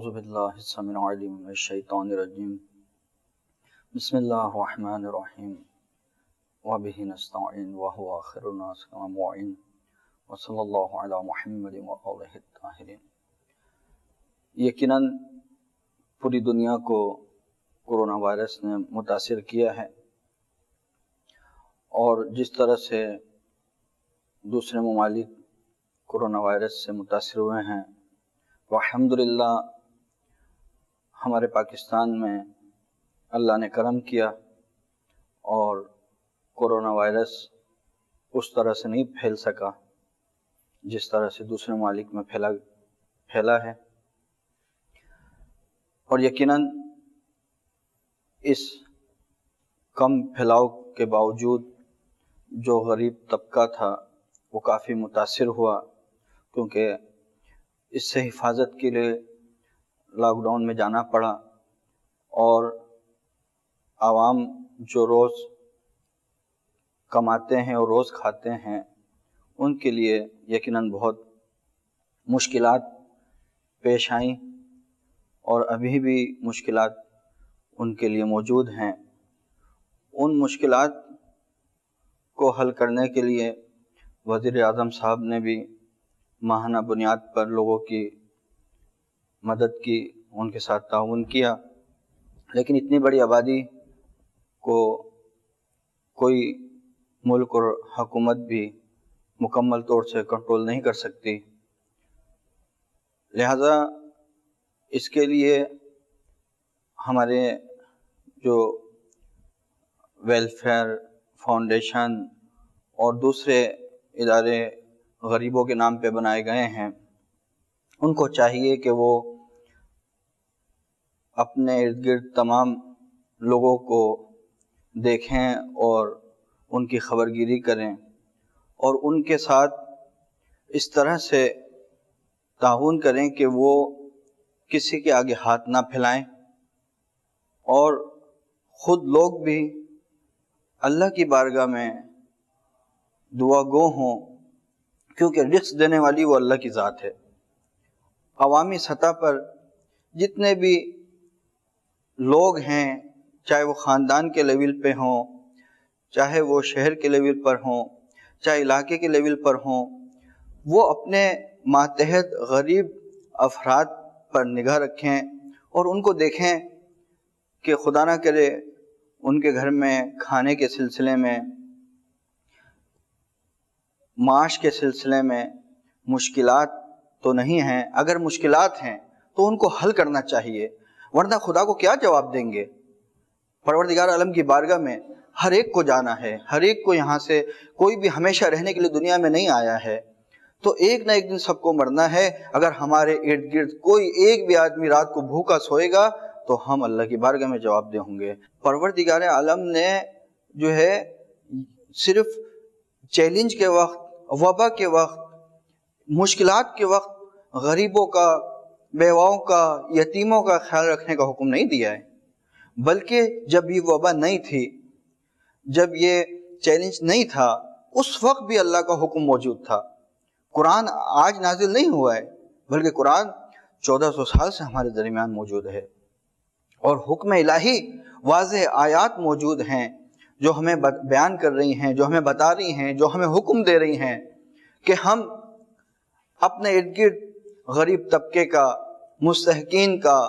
اعوذ باللہ السمیع العلیم من الشیطان الرجیم بسم اللہ الرحمن الرحیم وبہ نستعین وہو خیر الناس معین وصلی اللہ علی محمد وآلہ الطاہرین۔ یقیناً پوری دنیا کو کورونا وائرس نے متاثر کیا ہے، اور جس طرح سے دوسرے ممالک کورونا وائرس سے متاثر ہوئے ہیں، تو الحمدللہ ہمارے پاکستان میں اللہ نے کرم کیا اور کورونا وائرس اس طرح سے نہیں پھیل سکا جس طرح سے دوسرے ممالک میں پھیلا ہے۔ اور یقیناً اس کم پھیلاؤ کے باوجود جو غریب طبقہ تھا وہ کافی متاثر ہوا، کیونکہ اس سے حفاظت کے لیے لاک ڈاؤن میں جانا پڑا، اور عوام جو روز کماتے ہیں اور روز کھاتے ہیں ان کے لیے یقیناً بہت مشکلات پیش آئیں، اور ابھی بھی مشکلات ان کے لیے موجود ہیں۔ ان مشکلات کو حل کرنے کے لیے وزیر اعظم صاحب نے بھی ماہانہ بنیاد پر لوگوں کی مدد کی، ان کے ساتھ تعاون کیا، لیکن اتنی بڑی آبادی کو کوئی ملک اور حکومت بھی مکمل طور سے کنٹرول نہیں کر سکتی، لہذا اس کے لیے ہمارے جو ویلفیئر فاؤنڈیشن اور دوسرے ادارے غریبوں کے نام پہ بنائے گئے ہیں، ان کو چاہیے کہ وہ اپنے ارد گرد تمام لوگوں کو دیکھیں اور ان کی خبر گیری کریں، اور ان کے ساتھ اس طرح سے تعاون کریں کہ وہ کسی کے آگے ہاتھ نہ پھیلائیں، اور خود لوگ بھی اللہ کی بارگاہ میں دعا گو ہوں، کیونکہ رزق دینے والی وہ اللہ کی ذات ہے۔ عوامی سطح پر جتنے بھی لوگ ہیں، چاہے وہ خاندان کے لیول پہ ہوں، چاہے وہ شہر کے لیول پر ہوں، چاہے علاقے کے لیول پر ہوں، وہ اپنے ماتحت غریب افراد پر نگاہ رکھیں اور ان کو دیکھیں کہ خدا نہ کرے ان کے گھر میں کھانے کے سلسلے میں، معاش کے سلسلے میں مشکلات تو نہیں ہیں۔ اگر مشکلات ہیں تو ان کو حل کرنا چاہیے، ورنہ خدا کو کیا جواب دیں گے؟ پروردگار عالم کی بارگاہ میں ہر ایک کو جانا ہے، ہر ایک کو یہاں سے، کوئی بھی ہمیشہ رہنے کے لیے دنیا میں نہیں آیا ہے، تو ایک نہ ایک دن سب کو مرنا ہے۔ اگر ہمارے ارد گرد کوئی ایک بھی آدمی رات کو بھوکا سوئے گا تو ہم اللہ کی بارگاہ میں جواب دہ ہوں گے۔ پروردگار عالم نے جو ہے صرف چیلنج کے وقت، وبا کے وقت، مشکلات کے وقت غریبوں کا، بیواؤں کا، یتیموں کا خیال رکھنے کا حکم نہیں دیا ہے، بلکہ جب یہ وبا نہیں تھی، جب یہ چیلنج نہیں تھا، اس وقت بھی اللہ کا حکم موجود تھا۔ قرآن آج نازل نہیں ہوا ہے، بلکہ قرآن 1400 سال سے ہمارے درمیان موجود ہے، اور حکم الہی واضح آیات موجود ہیں جو ہمیں بیان کر رہی ہیں، جو ہمیں بتا رہی ہیں، جو ہمیں حکم دے رہی ہیں کہ ہم اپنے ارد گرد غریب طبقے کا، مستحقین کا،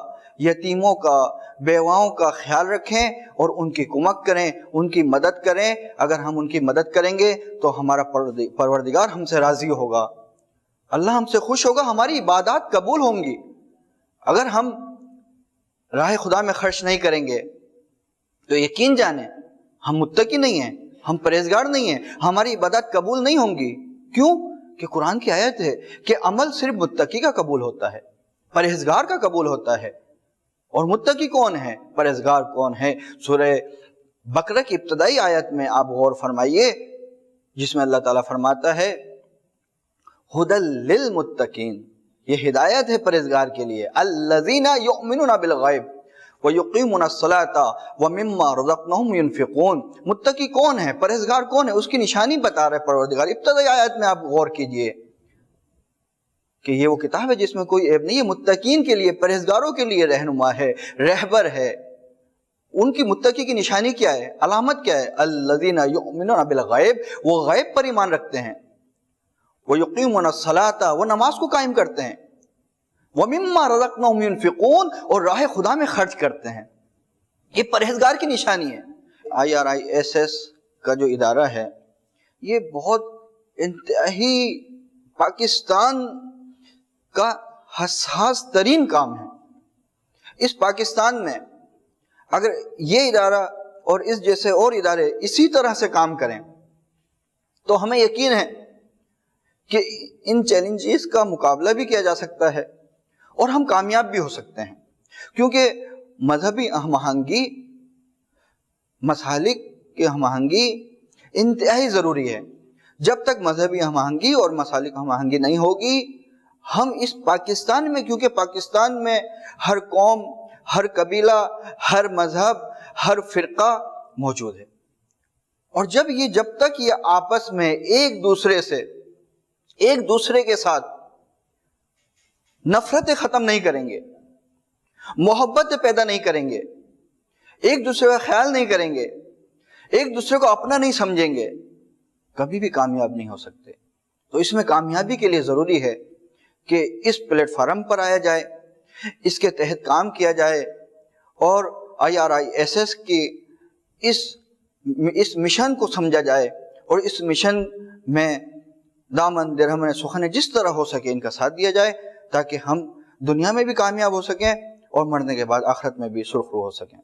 یتیموں کا، بیواؤں کا خیال رکھیں اور ان کی کمک کریں، ان کی مدد کریں۔ اگر ہم ان کی مدد کریں گے تو ہمارا پروردگار ہم سے راضی ہوگا، اللہ ہم سے خوش ہوگا، ہماری عبادات قبول ہوں گی۔ اگر ہم راہ خدا میں خرچ نہیں کریں گے تو یقین جانیں ہم متقی نہیں ہیں، ہم پرہیزگار نہیں ہیں، ہماری عبادات قبول نہیں ہوں گی۔ کیوں؟ کہ قرآن کی آیت ہے کہ عمل صرف متقی کا قبول ہوتا ہے، پرہیزگار کا قبول ہوتا ہے۔ اور متقی کون ہے، پرہیزگار کون ہے؟ سورہ بقرہ کی ابتدائی آیت میں آپ غور فرمائیے، جس میں اللہ تعالیٰ فرماتا ہے ھدی للمتقین، یہ ہدایت ہے پرہیزگار کے لیے، الذین یؤمنون بالغیب وَيُقِيمُونَ الصَّلَاةَ وَمِمَّا رَزَقْنَاهُمْ يُنْفِقُونَ۔ متقی کون ہے، پرہیزگار کون ہے، اس کی نشانی بتا رہے پروردگار۔ ابتدائی آیت میں آپ غور کیجئے کہ یہ وہ کتاب ہے جس میں کوئی عیب نہیں ہے، متقین کے لیے، پرہیزگاروں کے لیے رہنما ہے، رہبر ہے۔ ان کی متقی کی نشانی کیا ہے، علامت کیا ہے؟ الذین یؤمنون بالغیب، وہ غیب پر ایمان رکھتے ہیں، ویقیمون الصلاۃ، وہ نماز کو قائم کرتے ہیں، ومما رزقناہم ینفقون، اور راہ خدا میں خرچ کرتے ہیں۔ یہ پرہیزگار کی نشانی ہے۔ IRISS کا جو ادارہ ہے یہ بہت انتہائی پاکستان کا حساس ترین کام ہے۔ اس پاکستان میں اگر یہ ادارہ اور اس جیسے اور ادارے اسی طرح سے کام کریں تو ہمیں یقین ہے کہ ان چیلنجز کا مقابلہ بھی کیا جا سکتا ہے اور ہم کامیاب بھی ہو سکتے ہیں، کیونکہ مذہبی ہم آہنگی، مسالک کی ہم آہنگی انتہائی ضروری ہے۔ جب تک مذہبی ہم آہنگی اور مسالک ہم آہنگی نہیں ہوگی، ہم اس پاکستان میں، کیونکہ پاکستان میں ہر قوم، ہر قبیلہ، ہر مذہب، ہر فرقہ موجود ہے، اور جب تک یہ آپس میں ایک دوسرے کے ساتھ نفرتیں ختم نہیں کریں گے، محبت پیدا نہیں کریں گے، ایک دوسرے کا خیال نہیں کریں گے، ایک دوسرے کو اپنا نہیں سمجھیں گے، کبھی بھی کامیاب نہیں ہو سکتے۔ تو اس میں کامیابی کے لیے ضروری ہے کہ اس پلیٹ فارم پر آیا جائے، اس کے تحت کام کیا جائے، اور IRISS کی اس مشن کو سمجھا جائے، اور اس مشن میں دامن درہم سخن جس طرح ہو سکے ان کا ساتھ دیا جائے، تاکہ ہم دنیا میں بھی کامیاب ہو سکیں اور مرنے کے بعد آخرت میں بھی سرخرو ہو سکیں۔